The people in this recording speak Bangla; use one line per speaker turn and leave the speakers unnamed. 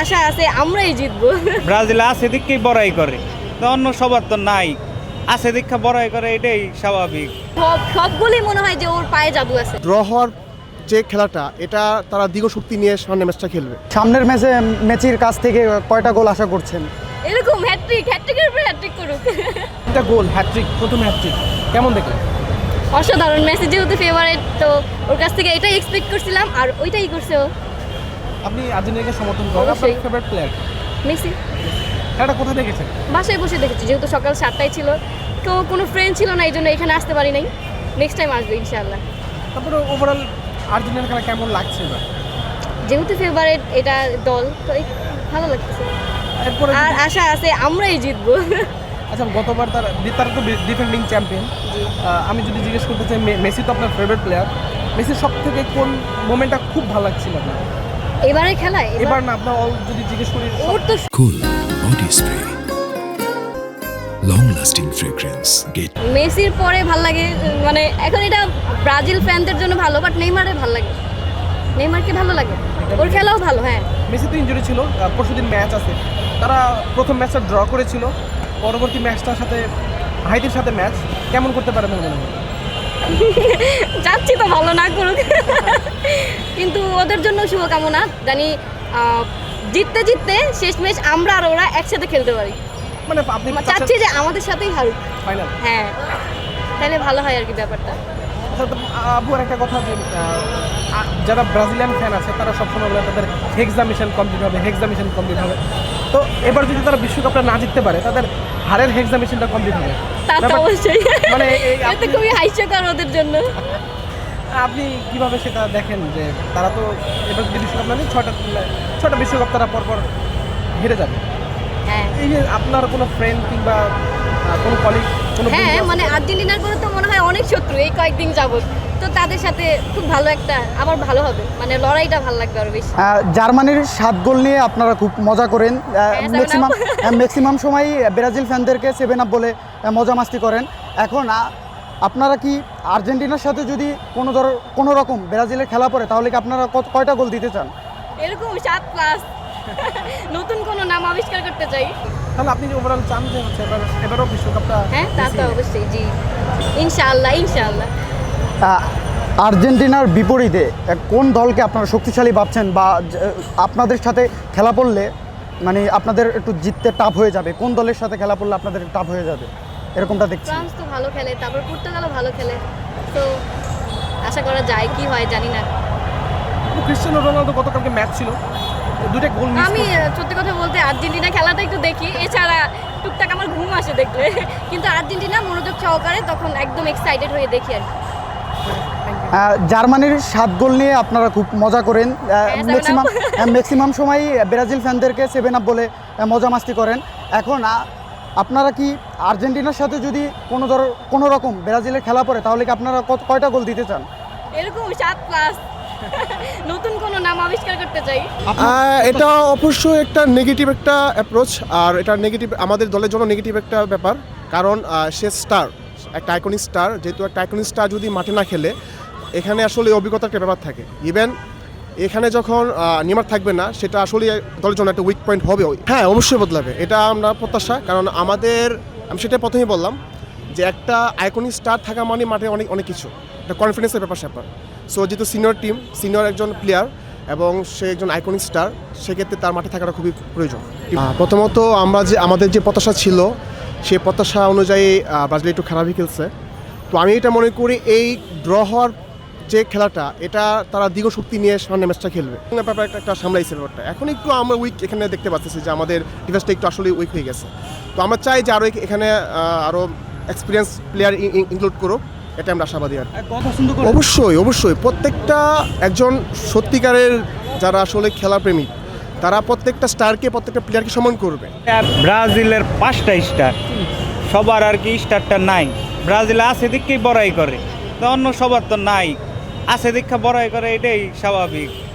আশা আছে আমরাই জিতবো।
ব্রাজিল আছে দিককেই বড়াই করে, তো অন্য সবার তো নাই, আছে দীক্ষা বড়াই করে, এটাই স্বাভাবিক।
সবগুলোই মনে হয় যে ওর পায়ে জাদু আছে।
ড্র হওয়ার যে খেলাটা, এটা তারা দীর্ঘ শক্তি নিয়ে সামনে ম্যাচটা খেলবে।
সামনের মেসির কাছ থেকে কয়টা গোল আশা করছেন?
এরকম হ্যাট্রিকের উপর হ্যাট্রিক করুক।
একটা গোল, হ্যাট্রিক, প্রথম হ্যাট্রিক কেমন দেখলেন?
অসাধারণ। মেসি যেহেতু ফেভারিট, তো ওর কাছ থেকে এটাই এক্সপেক্ট করছিলাম, আর ওইটাই করছে ও।
আপনি আর্জেন্টিনাকে সমর্থন করেন, আপনার
অবশ্যই।
Favourite player.
মেসি
খেলাটা কোথায় দেখেছেন?
বাসায় বসে দেখেছি, যেহেতু সকাল 7টায় ছিল, তো কোনো ফ্রেন্ড ছিল না, এই জন্য এখানে আসতে পারি নাই। নেক্সট টাইম আসবে ইনশাআল্লাহ।
তারপরে ওভারঅল আর্জেন্টিনার খেলা কেমন লাগছে এবার?
যেহেতু ফেভারিট এটা দল, তো ভালো লাগতেছে,
এরপরে
আর আশা আছে আমরাই জিতবো।
আচ্ছা, গতবার তারা তো ডিফেন্ডিং চ্যাম্পিয়ন। আমি যদি জিজ্ঞেস করতে চাই, মেসি তো আপনার ফেভারিট প্লেয়ার, মেসির সব থেকে কোন মোমেন্টটা খুব ভালো লাগছিল আপনার?
এবারে খেলায়
এবার না, আপনার অল যদি জিজ্ঞেস করি,
ওর তো
Cool body spray. Long lasting fragrance. Get
মেসির পরে ভাল লাগে, মানে এখন এটা ব্রাজিল ফ্যানদের জন্য ভালো, বাট নেইমারের ভাল লাগে। নেইমারকে ভালো লাগে, ওর খেলাও ভালো। হ্যাঁ,
মেসি তো ইনজুরি ছিল, পরশুদিন ম্যাচ আছে, তারা প্রথম ম্যাচটা ড্র করেছিল, পরবর্তী ম্যাচটার সাথে হাইতির সাথে ম্যাচ কেমন করতে পারে মনে হয়?
যাচ্ছি তো ভালো না করুক, কিন্তু ওদের জন্য শুভকামনা। জানি জিততে জিততে শেষ ম্যাচ আমরা আর ওরা একসাথে খেলতে পারি।
মানে আপনি
চাচ্ছি যে আমাদের সাথেই হারুক।
ফাইনাল।
হ্যাঁ, তাহলে ভালো হয় আর কি ব্যাপারটা।
আবু, আর একটা কথা, যে যারা ব্রাজিলিয়ান ফ্যান আছে তারা সবসময় বলে তাদের হেক্সা মিশন কমপ্লিট হবে, হেক্সা মিশন কমপ্লিট হবে। তো এবার যদি তারা বিশ্বকাপটা না জিততে পারে, তাদের হারের হেক্সা মিশনটা কমপ্লিট হবে।
তা তো অবশ্যই,
মানে
এটা খুবই হাস্যকর ওদের জন্য।
আপনি কিভাবে সেটা দেখেন যে তারা তো এবার যদি বিশ্বকাপ না নিয়ে ছটা বিশ্বকাপ তারা পরপর হেরে যাবে?
হ্যাঁ
এই যে আপনার কোনো ফ্রেন্ড কিংবা কোনো কলিগ, কোনো
হ্যাঁ,
বন্ধু আছে?
মানে আর্জেন্টিনার করে তো মনে হয় অনেক শত্রু এই কয়েকদিন যাবত, তো তাদের সাথে খুব ভালো একটা আবার ভালো হবে, মানে লড়াইটা ভালো লাগবে আরো বেশি।
জার্মানির 7 গোল নিয়ে আপনারা খুব মজা করেন,
seven up।
ম্যাক্সিমাম সময় ব্রাজিল ফ্যানদেরকে 7 আপ বলে মজা মাস্তি করেন। এখন আপনারা কি আর্জেন্টিনার সাথে যদি কোনো রকম ব্রাজিলের খেলা পড়ে, তাহলে কি আপনারা কয়টা গোল দিতে চান?
এরকম 7+, নতুন কোনো নাম আবিষ্কার করতে চাই।
তাহলে আপনি যে ওভারঅল চান যে হচ্ছে এবারও বিশ্বকাপটা?
হ্যাঁ, তা তো অবশ্যই, জি, ইনশাআল্লাহ ইনশাআল্লাহ।
আর্জেন্টিনার বিপরীতে কোন দলকে আপনারা শক্তিশালী ভাবছেন, বা আপনাদের সাথে খেলা পড়লে মানে আপনাদের একটু জিততে টাফ হয়ে যাবে, কোন দলের সাথে খেলা পড়লে আপনাদের টাফ হয়ে যাবে, এরকমটা দেখছি?
ফ্রান্স তো ভালো খেলে, তারপর পর্তুগালও ভালো খেলে, তো আশা করা যায়, কি হয় জানি না।
ক্রিস্টিয়ানো রোনালদো গতকালকে ম্যাচ ছিল, দুইটা গোল মিস
আমি সত্যি কথা বলতে আর্জেন্টিনা খেলাটা একটু দেখি, এছাড়া টুকটাক আমার ঘুম আসে দেখলে, কিন্তু আর্জেন্টিনা মনোযোগ সহকারে তখন একদম এক্সাইটেড হয়ে দেখি আর কি।
জার্মানির 7 গোল নিয়ে আপনারা খুব মজা করেন,
seven up।
ম্যাক্সিমাম সময় ব্রাজিল ফ্যানদেরকে 7 আপ বলে মজা মাস্তি করেন। এখন আপনারা কি আর্জেন্টিনার সাথে যদি কোনো রকম ব্রাজিলের খেলা পড়ে, তাহলে কি আপনারা কয়টা গোল দিতে চান?
এরকম 7+, নতুন কোনো নাম আবিষ্কার করতে চাই।
এটা অবশ্যই একটা নেগেটিভ একটা অ্যাপ্রোচ, আর এটা নেগেটিভ আমাদের দলের জন্য নেগেটিভ একটা ব্যাপার, কারণ সে স্টার, একটা আইকনিক স্টার, যেহেতু একটা আইকনিক স্টার যদি মাঠে না খেলে, এখানে আসলে অভিজ্ঞতার একটা ব্যাপার থাকে। ইভেন এখানে যখন নেইমার থাকবে না, সেটা আসলে দলের জন্য একটা উইক পয়েন্ট হবে। হ্যাঁ, অবশ্যই বদলাবে, এটা আমরা প্রত্যাশা, কারণ আমি সেটা প্রথমেই বললাম যে একটা আইকনিক স্টার থাকা মানে মাঠে অনেক কিছু, একটা কনফিডেন্সের ব্যাপার স্যাপার। সো যেহেতু সিনিয়র একজন প্লেয়ার এবং সে একজন আইকনিক স্টার, সেক্ষেত্রে তার মাঠে থাকাটা খুবই প্রয়োজন। প্রথমত আমাদের যে প্রত্যাশা ছিল, সেই প্রত্যাশা অনুযায়ী ব্রাজিল একটু খারাপই খেলছে। তো আমি এটা মনে করি এই ড্র হওয়ার যে খেলাটা, এটা তারা দীর্ঘ শক্তি নিয়ে সামনে ম্যাচটা খেলবে, ব্যাপার একটা সামলাইছে ব্যাপারটা। এখন একটু আমরা উইক এখানে দেখতে পাচ্ছি যে আমাদের ডিফেন্সটা একটু আসলে উইক হয়ে গেছে। তো আমরা চাই যে এখানে আরও এক্সপিরিয়েন্স প্লেয়ার ইনক্লুড করো, এটা আমরা আশাবাদী। আর অবশ্যই প্রত্যেকটা একজন সত্যিকারের যারা আসলে খেলাপ্রেমী, তারা প্রত্যেকটা স্টারকে, প্রত্যেকটা প্লেয়ারকে সম্মান করবে।
ব্রাজিলের 5টা স্টার, সবার আর কি স্টারটা নাই, ব্রাজিল আছে দিককেই বড়াই করে, তো অন্য সবার তো নাই, আছে দীক্ষা বড়াই করে, এটাই স্বাভাবিক।